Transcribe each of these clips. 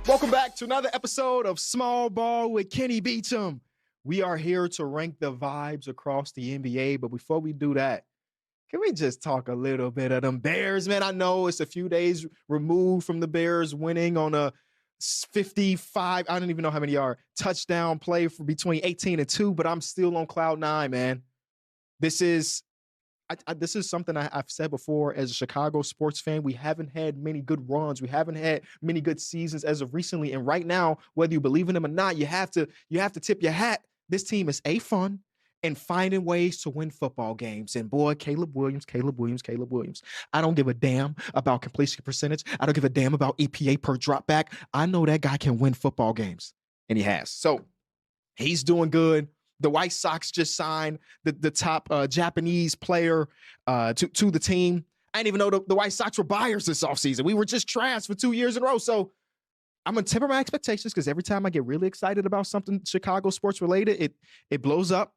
Welcome back to another episode of Small Ball with Kenny Beecham. We are here to rank the vibes across the NBA, but before we do that, can we just talk a little bit of them Bears, man? I know it's a few days removed from the Bears winning on a 55, I don't even know how many are, touchdown play for between 18 and 2, but I'm still on cloud nine, man. This is something I've said before as a Chicago sports fan. We haven't had many good runs. We haven't had many good seasons as of recently. And right now, whether you believe in them or not, you have to tip your hat. This team is fun and finding ways to win football games. And boy, Caleb Williams. I don't give a damn about completion percentage. I don't give a damn about EPA per drop back. I know that guy can win football games, and he has. So he's doing good. The White Sox just signed the top Japanese player to the team. I didn't even know the White Sox were buyers this offseason. We were just trash for 2 years in a row. So I'm going to temper my expectations because every time I get really excited about something Chicago sports related, it blows up.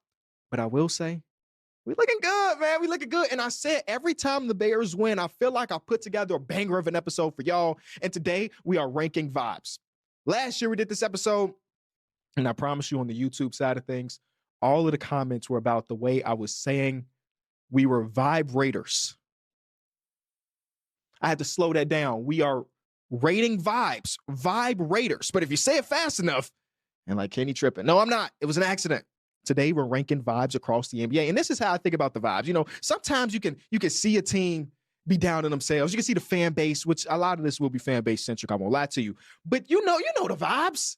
But I will say, we're looking good, man. We're looking good. And I said every time the Bears win, I feel like I put together a banger of an episode for y'all. And today we are ranking vibes. Last year we did this episode, and I promise you on the YouTube side of things, all of the comments were about the way I was saying we were vibe raters. I had to slow that down. We are rating vibes, vibe raters. But if you say it fast enough, and like Kenny tripping, no, I'm not. It was an accident. Today we're ranking vibes across the NBA. And this is how I think about the vibes. You know, sometimes you can see a team be down on themselves. You can see the fan base, which a lot of this will be fan base centric. I won't lie to you. But you know the vibes.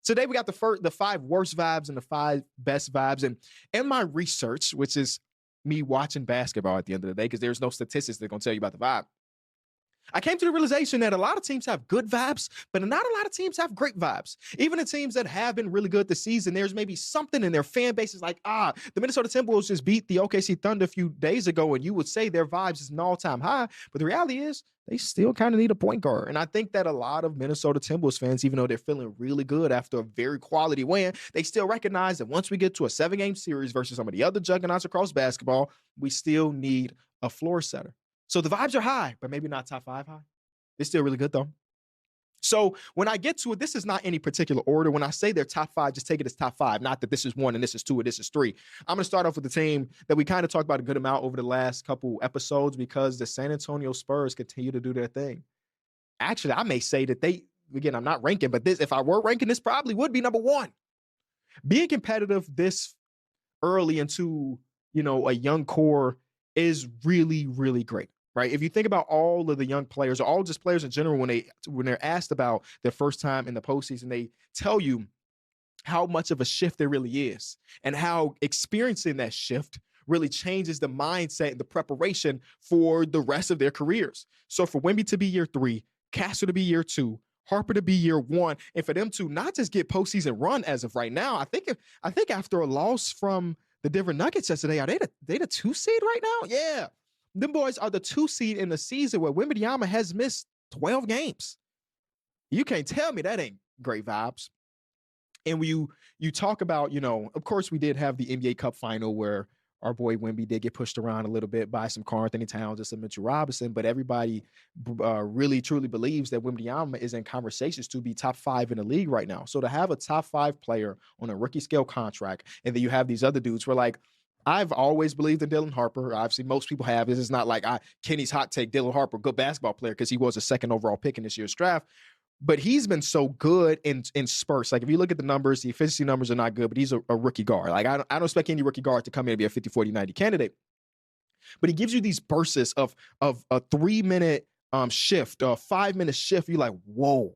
Today, we got the 5 worst vibes and the 5 best vibes. And in my research, which is me watching basketball at the end of the day, because there's no statistics that are going to tell you about the vibe, I came to the realization that a lot of teams have good vibes, but not a lot of teams have great vibes. Even the teams that have been really good this season, there's maybe something in their fan bases like, the Minnesota Timberwolves just beat the OKC Thunder a few days ago, and you would say their vibes is an all-time high. But the reality is they still kind of need a point guard. And I think that a lot of Minnesota Timberwolves fans, even though they're feeling really good after a very quality win, they still recognize that once we get to a 7-game series versus some of the other juggernauts across basketball, we still need a floor setter. So the vibes are high, but maybe not top 5 high. They're still really good, though. So when I get to it, this is not any particular order. When I say they're top 5, just take it as top 5, not that this is 1 and this is 2 or this is 3. I'm going to start off with the team that we kind of talked about a good amount over the last couple episodes because the San Antonio Spurs continue to do their thing. Actually, I may say that again, I'm not ranking, but if I were ranking, this probably would be number 1. Being competitive this early into, a young core is really, really great. Right. If you think about all of the young players or all just players in general, when they're asked about their first time in the postseason, they tell you how much of a shift there really is and how experiencing that shift really changes the mindset and the preparation for the rest of their careers. So for Wemby to be year 3, Castro to be year 2, Harper to be year 1, and for them to not just get postseason run as of right now, I think after a loss from the Denver Nuggets yesterday, are they the 2 seed right now? Yeah. Them boys are the 2 seed in the season where Wembanyama has missed 12 games. You can't tell me that ain't great vibes. And when you talk about, of course we did have the NBA Cup final where our boy Wemby did get pushed around a little bit by some Karl Anthony Towns and some Mitchell Robinson, but everybody really truly believes that Wembanyama is in conversations to be top 5 in the league right now. So to have a top 5 player on a rookie scale contract, and then you have these other dudes where like, I've always believed in Dylan Harper. Obviously, most people have. This is not like Kenny's hot take, Dylan Harper, good basketball player, because he was a 2nd overall pick in this year's draft. But he's been so good in spurts. Like, if you look at the numbers, the efficiency numbers are not good, but he's a rookie guard. Like, I don't expect any rookie guard to come in and be a 50, 40, 90 candidate. But he gives you these bursts of a 3-minute shift, a 5-minute shift. You're like, whoa,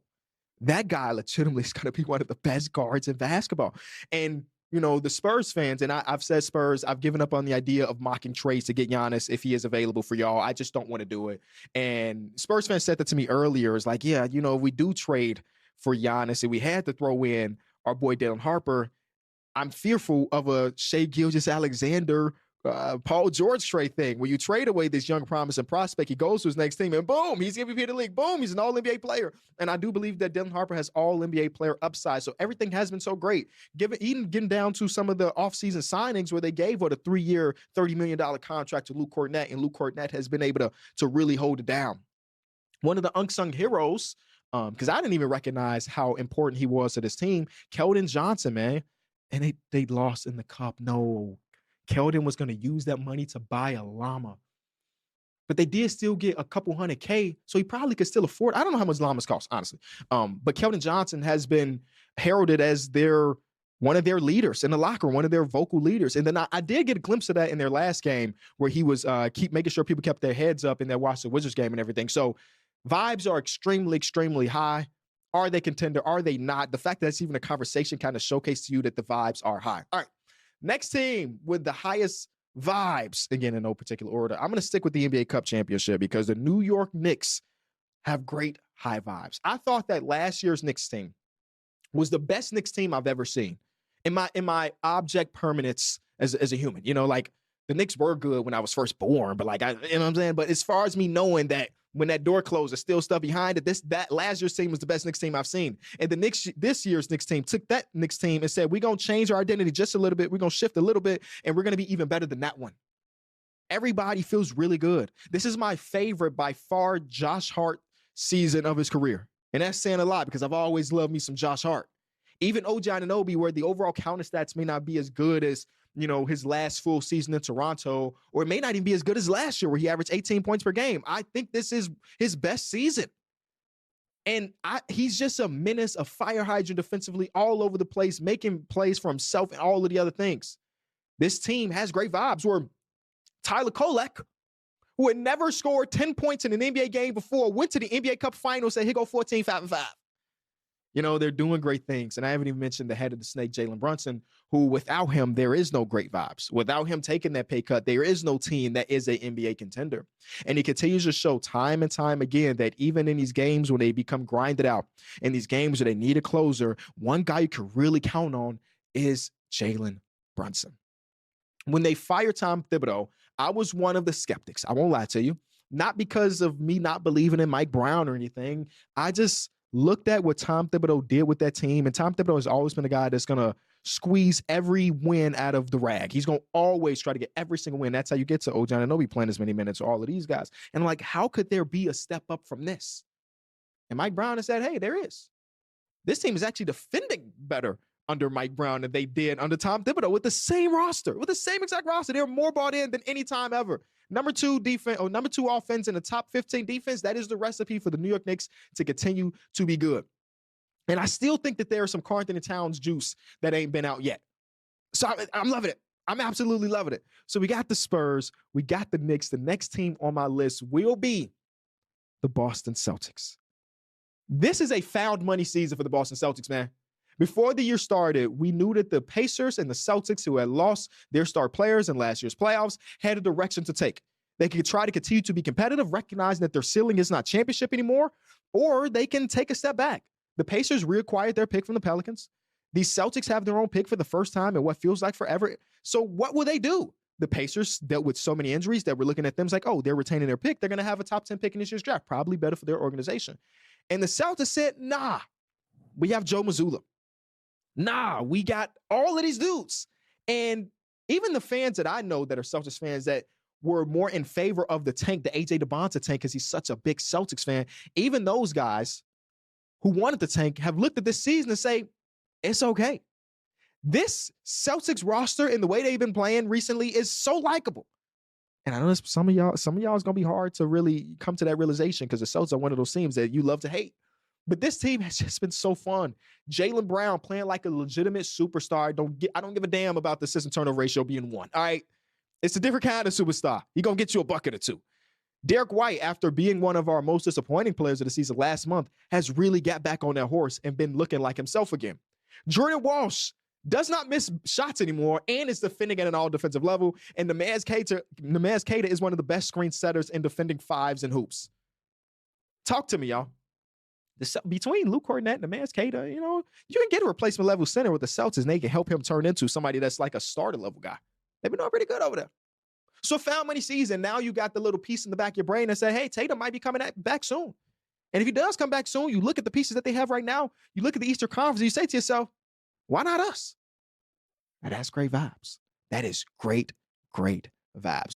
that guy legitimately is going to be one of the best guards in basketball. And the Spurs fans, and I've said Spurs, I've given up on the idea of mocking trades to get Giannis if he is available for y'all. I just don't want to do it. And Spurs fans said that to me earlier. It's like, yeah, if we do trade for Giannis and we had to throw in our boy Dylan Harper, I'm fearful of a Shai Gilgeous-Alexander Paul George trade thing where you trade away this young promising prospect. He goes to his next team and boom, he's MVP of the league. Boom, he's an all-NBA player. And I do believe that Dylan Harper has all-NBA player upside. So everything has been so great. Even getting down to some of the offseason signings where they gave a 3-year, $30 million contract to Luke Kornet, and Luke Kornet has been able to really hold it down. One of the unsung heroes Because I didn't even recognize how important he was to this team. Keldon Johnson, man, and they lost in the cup. No, Keldon was going to use that money to buy a llama. But they did still get a couple $100K, so he probably could still afford. I don't know how much llamas cost, honestly. But Keldon Johnson has been heralded as one of their leaders in the locker, one of their vocal leaders. And then I did get a glimpse of that in their last game where he was keep making sure people kept their heads up in their watch the Wizards game and everything. So vibes are extremely, extremely high. Are they contender? Are they not? The fact that it's even a conversation kind of showcased to you that the vibes are high. All right. Next team with the highest vibes, again, in no particular order. I'm going to stick with the NBA Cup championship because the New York Knicks have great high vibes. I thought that last year's Knicks team was the best Knicks team I've ever seen in my object permanence as a human. You know, like the Knicks were good when I was first born, but like, you know what I'm saying? But as far as me knowing that when that door closed, there's still stuff behind it. That last year's team was the best Knicks team I've seen. And this year's Knicks team took that Knicks team and said, we're going to change our identity just a little bit. We're going to shift a little bit, and we're going to be even better than that one. Everybody feels really good. This is my favorite by far Josh Hart season of his career. And that's saying a lot because I've always loved me some Josh Hart. Even OG Anunoby, where the overall counter stats may not be as good as, you know, his last full season in Toronto, or it may not even be as good as last year where he averaged 18 points per game. I think this is his best season. And he's just a menace, a fire hydrant defensively all over the place, making plays for himself and all of the other things. This team has great vibes where Tyler Kolek, who had never scored 10 points in an NBA game before, went to the NBA Cup Finals, said, here go 14, 5, and 5. You know, they're doing great things. And I haven't even mentioned the head of the snake, Jalen Brunson, who without him, there is no great vibes. Without him taking that pay cut, there is no team that is an NBA contender. And he continues to show time and time again that even in these games when they become grinded out, in these games where they need a closer, one guy you can really count on is Jalen Brunson. When they fired Tom Thibodeau, I was one of the skeptics. I won't lie to you. Not because of me not believing in Mike Brown or anything. I just looked at what Tom Thibodeau did with that team, and Tom Thibodeau has always been a guy that's going to squeeze every win out of the rag. He's going to always try to get every single win. That's how you get to OG Anunoby playing as many minutes, or all of these guys. And like, how could there be a step up from this? And Mike Brown has said, hey, there is. This team is actually defending better under Mike Brown than they did under Tom Thibodeau with the same roster, with the same exact roster. They're more bought in than any time ever. Number two offense in the top 15 defense. That is the recipe for the New York Knicks to continue to be good. And I still think that there is some Karl-Anthony Towns juice that ain't been out yet. So I'm loving it. I'm absolutely loving it. So we got the Spurs. We got the Knicks. The next team on my list will be the Boston Celtics. This is a found money season for the Boston Celtics, man. Before the year started, we knew that the Pacers and the Celtics, who had lost their star players in last year's playoffs, had a direction to take. They could try to continue to be competitive, recognizing that their ceiling is not championship anymore, or they can take a step back. The Pacers reacquired their pick from the Pelicans. The Celtics have their own pick for the first time in what feels like forever. So what will they do? The Pacers dealt with so many injuries that we're looking at them like, oh, they're retaining their pick. They're going to have a top 10 pick in this year's draft, probably better for their organization. And the Celtics said, nah, we have Joe Mazzulla. Nah, we got all of these dudes. And even the fans that I know that are Celtics fans that were more in favor of the tank, the AJ DeBonta tank, because he's such a big Celtics fan, even those guys who wanted the tank have looked at this season and say, it's okay. This Celtics roster and the way they've been playing recently is so likable. And I know some of y'all is going to be hard to really come to that realization because the Celtics are one of those teams that you love to hate. But this team has just been so fun. Jaylen Brown playing like a legitimate superstar. I don't give a damn about the assist and turnover ratio being 1. All right. It's a different kind of superstar. He's going to get you a bucket or 2. Derek White, after being one of our most disappointing players of the season last month, has really got back on that horse and been looking like himself again. Jordan Walsh does not miss shots anymore and is defending at an all-defensive level. And Nemaz Queta is one of the best screen setters in defending fives and hoops. Talk to me, y'all. Between Luke Kornet and Nemaz Queta, you know, you can get a replacement level center with the Celtics and they can help him turn into somebody that's like a starter level guy. They've been doing pretty good over there. So found money season, now you got the little piece in the back of your brain that say, hey, Tatum might be coming back soon. And if he does come back soon, you look at the pieces that they have right now, you look at the Eastern Conference, and you say to yourself, why not us? And that's great vibes. That is great, great vibes.